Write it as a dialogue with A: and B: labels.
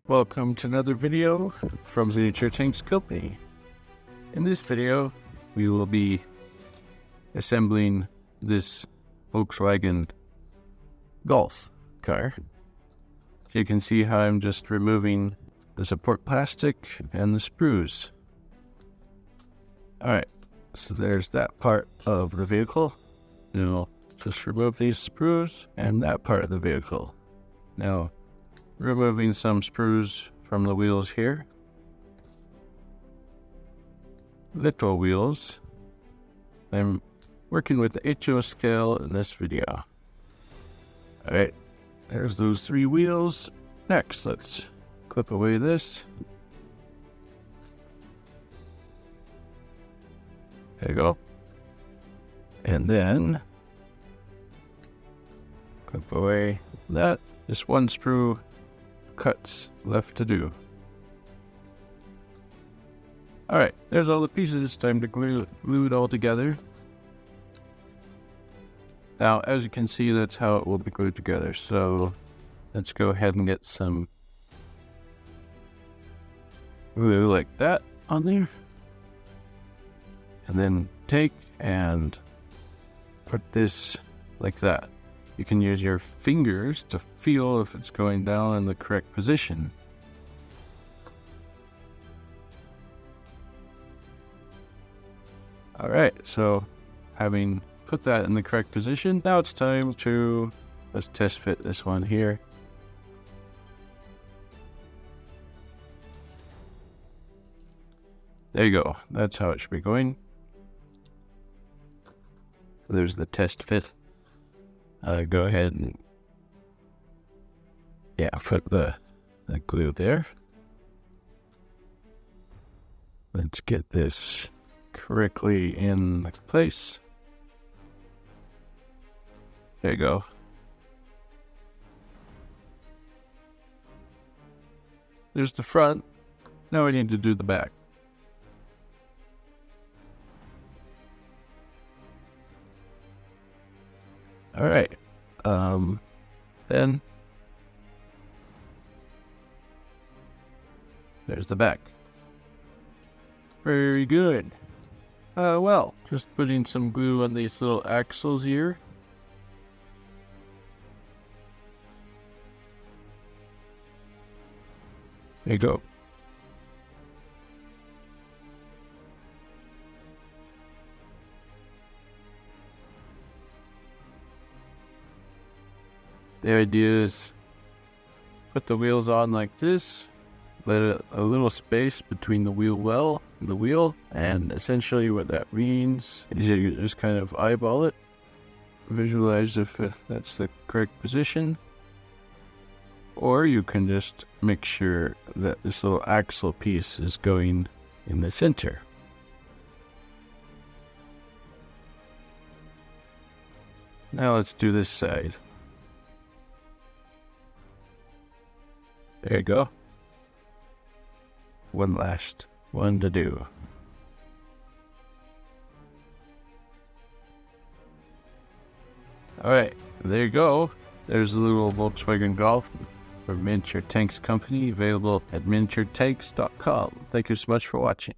A: Welcome to another video from the Mk2 Tanks Company. In this video, we will be assembling this Volkswagen Golf car. You can see how I'm just removing the support plastic and the sprues. Alright, so there's that part of the vehicle. Now, just remove these sprues and that part of the vehicle. Now, removing some sprues from the wheels here. Little wheels. I'm working with the HO scale in this video. Alright, there's those 3 wheels. Next, let's clip away this. There you go. And then clip away that. Just 1 sprue cuts left to do. Alright, there's all the pieces. Time to glue it all together. Now, as you can see, that's how it will be glued together. So, let's go ahead and get some glue like that on there. And then take and put this like that. You can use your fingers to feel if it's going down in the correct position. Alright, so having put that in the correct position, now it's time to, let's test fit this one here. There you go, that's how it should be going. There's the test fit. Go ahead and put the glue there. Let's get this correctly in place. There you go. There's the front. Now we need to do the back. Alright, then there's the back. Very good. Well, just putting some glue on these little axles here. There you go. The idea is put the wheels on like this, let a little space between the wheel well and the wheel, and essentially what that means is you just kind of eyeball it, visualize if that's the correct position, or you can just make sure that this little axle piece is going in the center. Now let's do this side. There you go. One last one to do. Alright, there you go. There's the little Volkswagen Golf from Mk2 Tanks Company, available at mk2tanks.com. Thank you so much for watching.